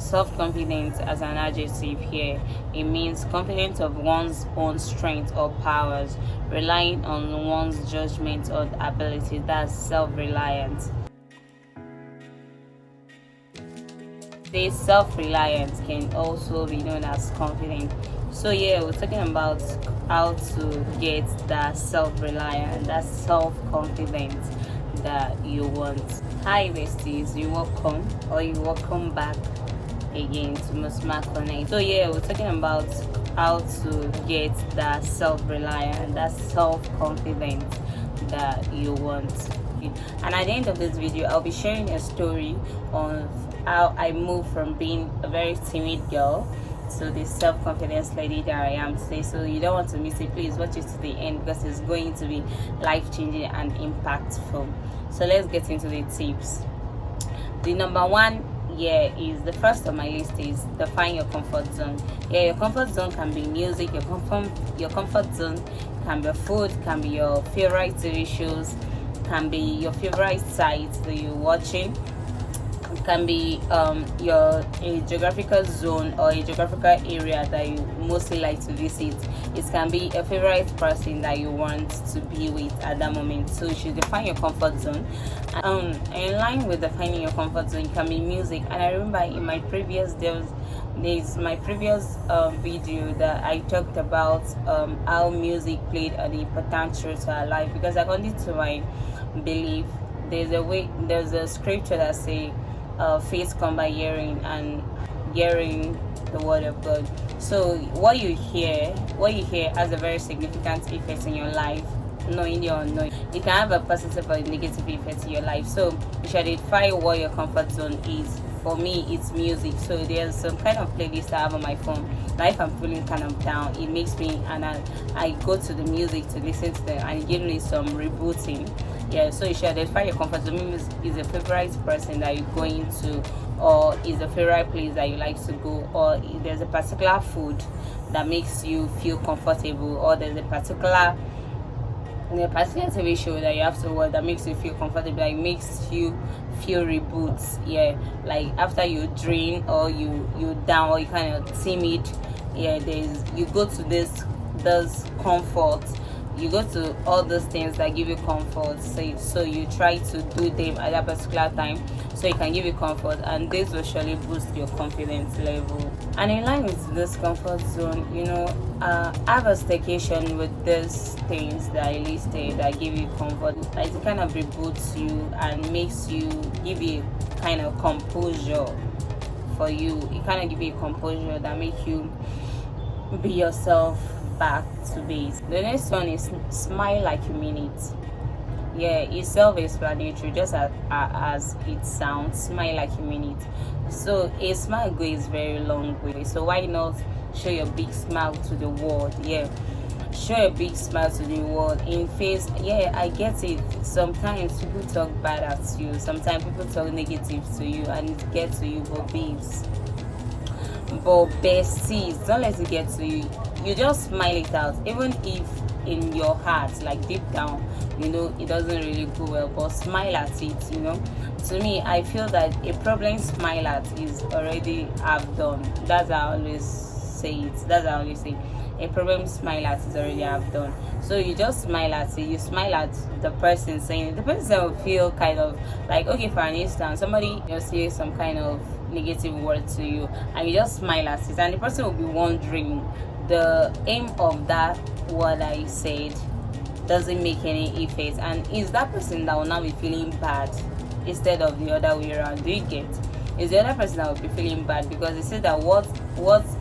self-confidence as an adjective here. It means confidence of one's own strength or powers, relying on one's judgment or ability. That's self-reliant. This self-reliance can also be known as confident. So yeah, we're talking about how to get that self-reliant, that self-confidence that you want. Hi besties, you welcome or you welcome back again to Musma Connect. So yeah, we're talking about how to get that self-reliant, that self-confidence that you want. And at the end of this video, I'll be sharing a story on how I moved from being a very timid girl to the self-confidence lady that I am today. So you don't want to miss it, please watch it to the end because it's going to be life-changing and impactful. So let's get into the tips. The number one here is, the first on my list is define your comfort zone. Yeah, your comfort zone can be music, your comfort zone can be food, can be your favorite TV shows, can be your favorite sites that you're watching, can be your geographical zone or a geographical area that you mostly like to visit. It can be a favorite person that you want to be with at that moment. So you should define your comfort zone. In line with defining your comfort zone, it can be music. And I remember in my previous there's my previous video that I talked about how music played an important role to our life, because according to my belief, there's a scripture that say faith come by hearing, and hearing the word of God. So what you hear has a very significant effect in your life, knowing or unknowing. It can have a positive or negative effect in your life. So you should identify what your comfort zone is. For me, it's music. So there's some kind of playlist I have on my phone. Now if I'm feeling kind of down, it makes me, and I go to the music to listen to them, and it gives me some rebooting. Yeah, so you should identify your comfort zone. Is a favorite person that you're going to, or is a favorite place that you like to go, or there's a particular food that makes you feel comfortable, or there's a particular TV show that you have to watch that makes you feel comfortable, that makes you feel reboots. Yeah, like after you drain or you down or you kind of timid, yeah, you go to this comfort. You go to all those things that give you comfort, so you try to do them at that particular time so it can give you comfort, and this will surely boost your confidence level. And in line with this comfort zone, have a staycation with these things that I listed that give you comfort. Like it kind of reboots you and makes you, give you kind of composure for you. It kind of give you composure that make you be yourself back to base. The next one is smile like you mean it. Yeah, it's self-explanatory, just as it sounds. Smile like you mean it. So a smile goes very long way. So why not show your big smile to the world? Yeah, show a big smile to the world. In face, yeah, I get it. Sometimes people talk bad at you. Sometimes people talk negative to you, and it gets to you. But babes, but besties, don't let it get to you. You just smile it out, even if in your heart, like deep down, it doesn't really go well, but smile at it. To me, I feel that a problem smile at is already half done. That's how I always say it. A problem smile at is already half done. So you just smile at it. You smile at the person saying it. The person will feel kind of like, okay, for an instance, somebody just say some kind of negative word to you, and you just smile at it, and the person will be wondering, the aim of that word I said doesn't make any effect, and is that person that will now be feeling bad instead of the other way around. Do you get? Is the other person that will be feeling bad because they say that what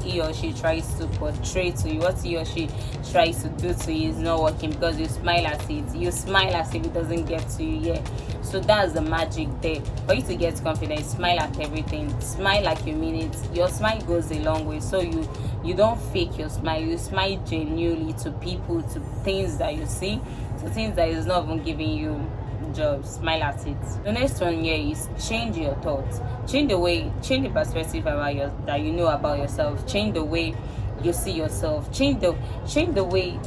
he or she tries to portray to you, what he or she tries to do to you is not working, because you smile at it. You smile as if it doesn't get to you. Yeah, so that's the magic there. For you to get confidence, smile at everything. Smile like you mean it. Your smile goes a long way. So you don't fake your smile. You smile genuinely to people, to things that you see, to things that is not even giving you job. Smile at it. The next one here is change your thoughts. Change the perspective about that you know about yourself. Change the way you see yourself. Change the way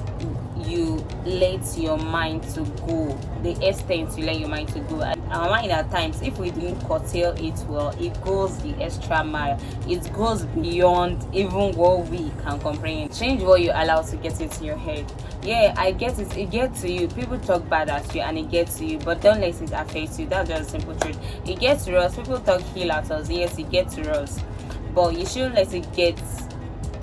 you let your mind to go, the extent you let your mind to go. And our mind at times, if we didn't curtail it well, it goes the extra mile. It goes beyond even what we can comprehend. Change what you allow to get into your head. Yeah, I get it. It gets to you. People talk bad at you and it gets to you, but don't let it affect you. That's just a simple truth. It gets to us. People talk ill at us. Yes, it gets to us, but you shouldn't let it get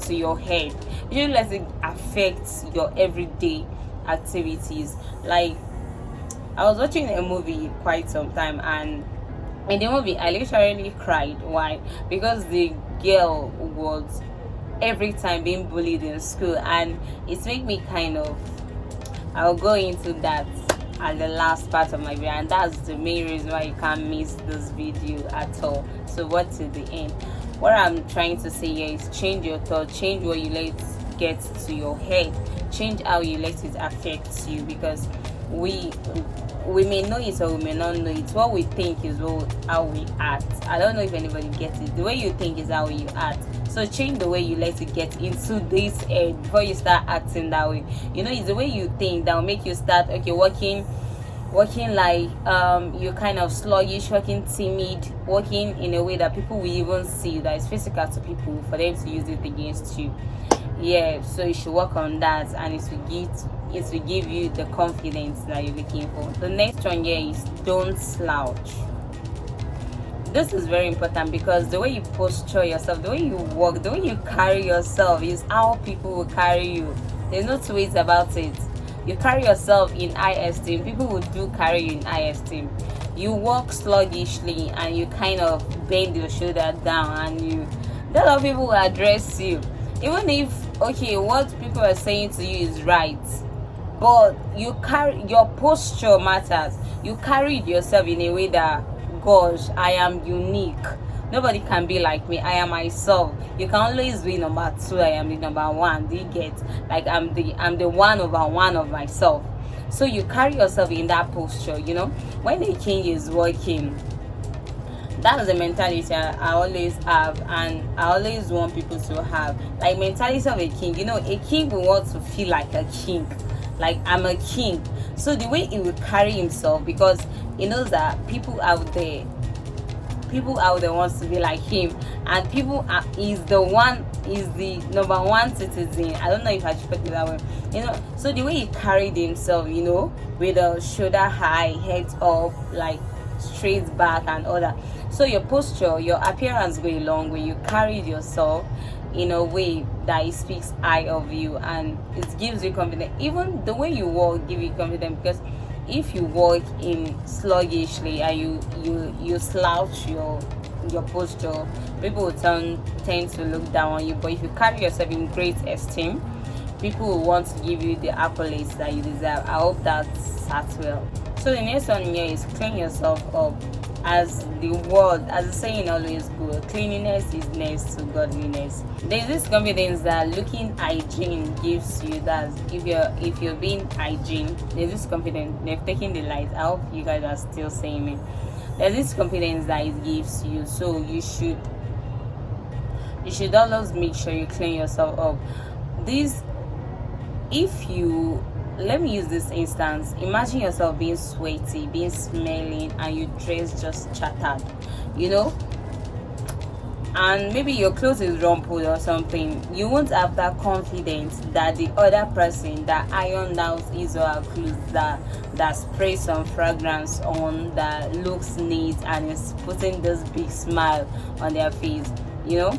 to your head. You shouldn't let it affect your everyday activities. Like, I was watching a movie quite some time, and in the movie I literally cried. Why? Because the girl was every time being bullied in school, and it made me kind of, I'll go into that at the last part of my video, and that's the main reason why you can't miss this video at all. So watch to the end. What I'm trying to say here is change your thought, change what you let get to your head, change how you let it affect you, because we may know it or we may not know it. What we think is how we act. I don't know if anybody gets it. The way you think is how you act. So change the way you let it get into this head before you start acting that way. You know, it's the way you think that will make you start walking like you're kind of sluggish, walking timid, walking in a way that people will even see that is physical to people for them to use it against you. Yeah, so you should work on that, and it will give you the confidence that you're looking for. The next one here is don't slouch. This is very important, because the way you posture yourself, the way you walk, the way you carry yourself is how people will carry you. There's no two ways about it. You carry yourself in high esteem, people will do carry you in high esteem. You walk sluggishly and you kind of bend your shoulder down, and a lot of people will address you, even if what people are saying to you is right, but your posture matters. You carried yourself in a way that, gosh, I am unique, nobody can be like me, I am myself. You can always be number two, I am the number one. Do you get? Like, I'm the 1/1 of myself. So you carry yourself in that posture. You know, when a king is working, that's the mentality I always have, and I always want people to have. Like, mentality of a king. You know, a king will want to feel like a king, like, I'm a king. So the way he will carry himself, because he knows that people out there wants to be like him, and is the number one citizen. I don't know if I should put it that way. You know, so the way he carried himself, you know, with a shoulder high, head up, like straight back and all that. So your posture, your appearance go a long way. You carried yourself in a way that it speaks high of you, and it gives you confidence. Even the way you walk give you confidence, because if you walk in sluggishly and you slouch your posture, people will tend to look down on you. But if you carry yourself in great esteem, people will want to give you the accolades that you deserve. I hope that sat well. So the next one here is clean yourself up. As the saying always goes, cleanliness is next to godliness. There's this confidence that looking hygiene gives you. That if you're being hygiene, there's this confidence. They've taken the light. I hope you guys are still saying it. There's this confidence that it gives you. So you should always make sure you clean yourself up. Let me use this instance. Imagine yourself being sweaty, being smelling, and your dress just chattered, you know, and maybe your clothes is rumpled or something. You won't have that confidence that the other person that ironed out his or her clothes, that sprays some fragrance on, that looks neat and is putting this big smile on their face, you know.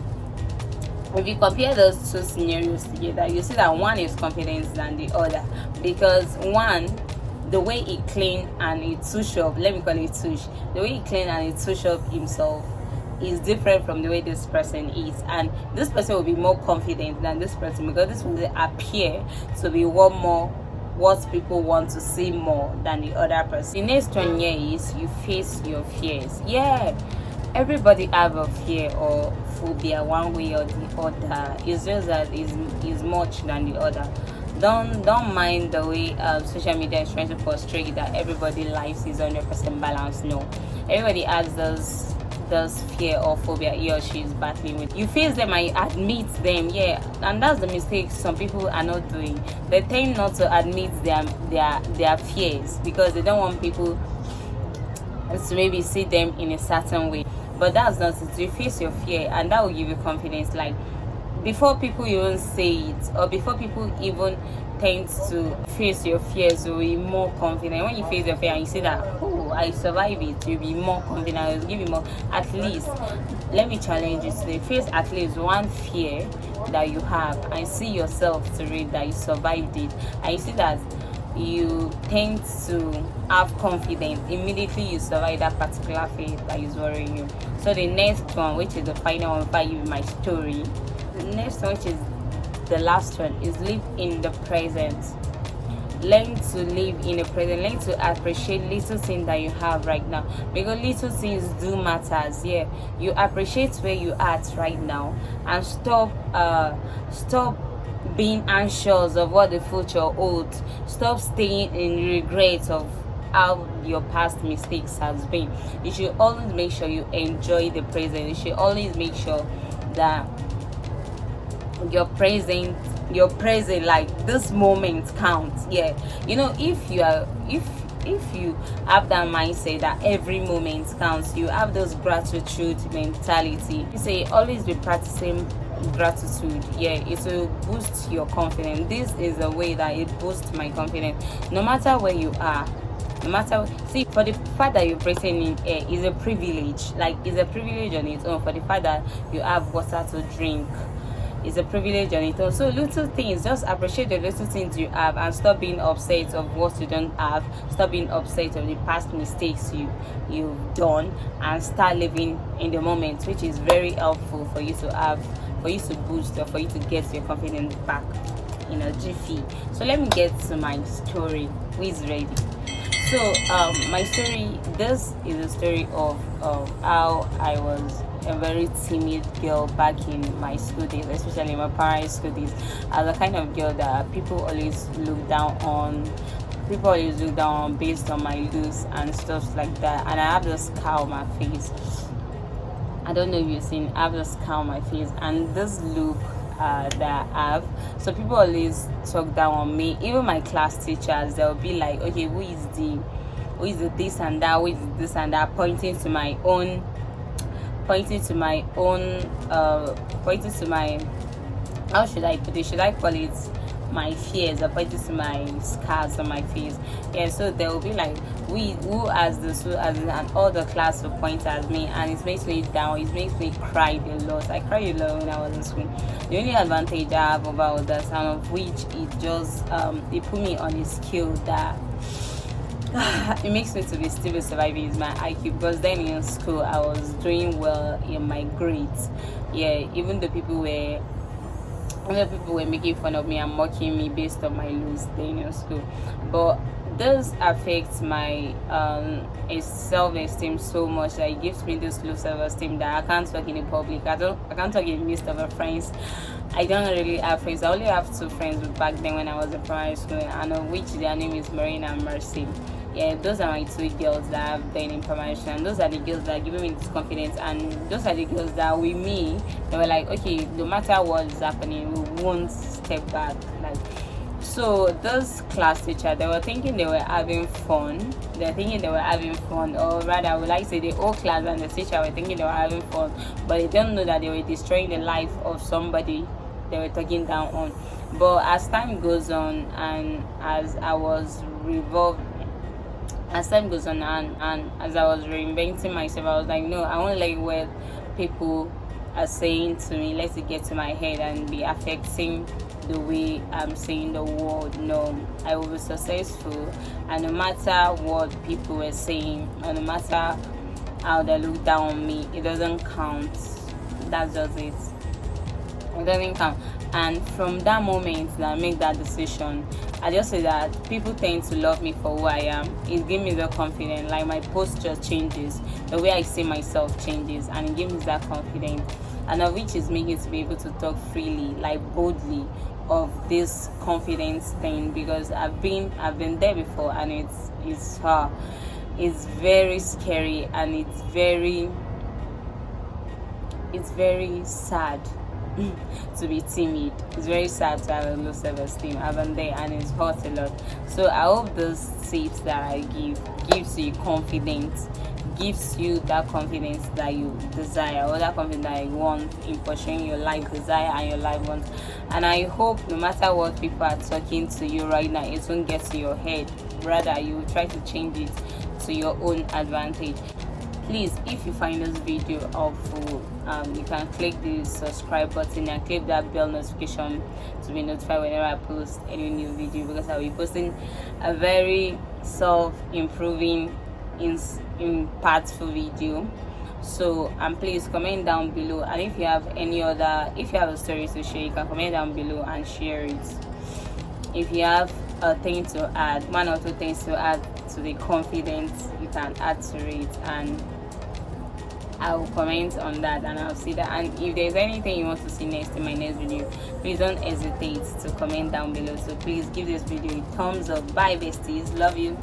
If you compare those two scenarios together, you see that one is confident than the other, because one, the way he clean and he touch up, let me call it touch, the way he clean and he touch up himself is different from the way this person is, and this person will be more confident than this person, because this will appear to be what people want to see more than the other person. The next one here is you face your fears. Yeah, everybody have a fear or phobia one way or the other. It's just that is much than the other. Don't mind the way social media is trying to portray that everybody's life is 100% balanced. No, everybody has this fear or phobia he or she is battling with. You face them and you admit them, yeah, and that's the mistake some people are not doing. They tend not to admit their fears because they don't want people to maybe see them in a certain way. But that's not it. You face your fear and that will give you confidence. Like before people even say it, or before people even tend to face your fears, you'll be more confident. When you face your fear and you say that, oh, I survived it, you'll be more confident. It'll give you more. At least, let me challenge you today. Face at least one fear that you have and see yourself through it, that you survived it, and you see that you tend to have confidence immediately you survive that particular fear that is worrying you. So the next one, which is the final one, if I give you my story, the next one, which is the last one, is live in the present. Learn to live in the present. Learn to appreciate little things that you have right now, because little things do matters. Yeah, you appreciate where you at right now and stop being anxious of what the future holds. Stop staying in regret of how your past mistakes has been. You should always make sure you enjoy the present. You should always make sure that your present, like this moment counts. Yeah, you know, if you have that mindset that every moment counts, you have this gratitude mentality. You say always be practicing gratitude. Yeah, it will boost your confidence. This is a way that it boosts my confidence no matter where you are. No matter, see, for the fact that you're breathing in air is a privilege. Like, it's a privilege on its own. For the fact that you have water to drink is a privilege on its own. So little things, just appreciate the little things you have and stop being upset of what you don't have. Stop being upset of the past mistakes you've done, and start living in the moment, which is very helpful for you to have, for you to boost, or for you to get your confidence back in a jiffy. So let me get to my story. Who is ready? So my story, this is a story of how I was a very timid girl back in my school days, especially my primary school days. I was the kind of girl that people always look down on. People always look down on based on my looks and stuff like that. And I have this scar on my face. I don't know if you've seen, I have this scar on my face, and this look that I have. So people always talk down on me. Even my class teachers, they'll be like, okay, who is the this and that, who is this and that, pointing to my how should I put it? Should I call it my fears, or pointing to my scars on my face? Yeah, so they will be like, who has this, and all the class will point at me, and it makes me down, it makes me cry a lot. I cried a lot when I was in school. The only advantage I have over others, and of which it just it put me on a scale that it makes me to be still surviving, is my IQ, because then in school I was doing well in my grades. Yeah, even the people were making fun of me and mocking me based on my looks then in school. But this affects my self-esteem so much that it gives me this low self-esteem that I can't talk in the public. I can't talk in the midst of my friends. I don't really have friends. I only have two friends back then when I was in primary school, and of which their name is Marina and Mercy. Yeah, those are my two girls that I've done in primary school, and those are the girls that are giving me this confidence, and those are the girls that with me, they were like, okay, no matter what is happening, we won't step back. Like, so those class teacher, they were thinking they were having fun. Or rather, I would like to say the whole class and the teacher were thinking they were having fun, but they don't know that they were destroying the life of somebody they were talking down on. But as time goes on, and as I was as I was reinventing myself, I was like, no, I won't let what people are saying to me let it get to my head and be affecting the way I'm seeing the world. No, I will be successful, and no matter what people were saying, or no matter how they look down on me, it doesn't count. That's just it. It doesn't count. And from that moment that I make that decision, I just say that people tend to love me for who I am. It gives me the confidence. Like, my posture changes, the way I see myself changes, and it gives me that confidence, and of which is making to be able to talk freely, like boldly, of this confidence thing, because I've been there before, and it's very scary, and it's very it's very sad to be timid. It's very sad to have a low self-esteem. I've been there and it's hurt a lot. So I hope those tips that I give gives you confidence, gives you that confidence that you desire, or that confidence that you want in pursuing your life desire and your life wants. And I hope no matter what people are talking to you right now, it won't get to your head. Rather, you will try to change it to your own advantage. Please, if you find this video helpful, you can click the subscribe button and click that bell notification to be notified whenever I post any new video, because I'll be posting a very self-improving, impactful video. So please comment down below, and if you have a story to share, you can comment down below and share it. If you have a thing to add, one or two things to add to the confidence, you can add to it, and I will comment on that and I'll see that. And if there's anything you want to see next in my next video, please don't hesitate to comment down below. So please give this video a thumbs up. Bye besties, love you.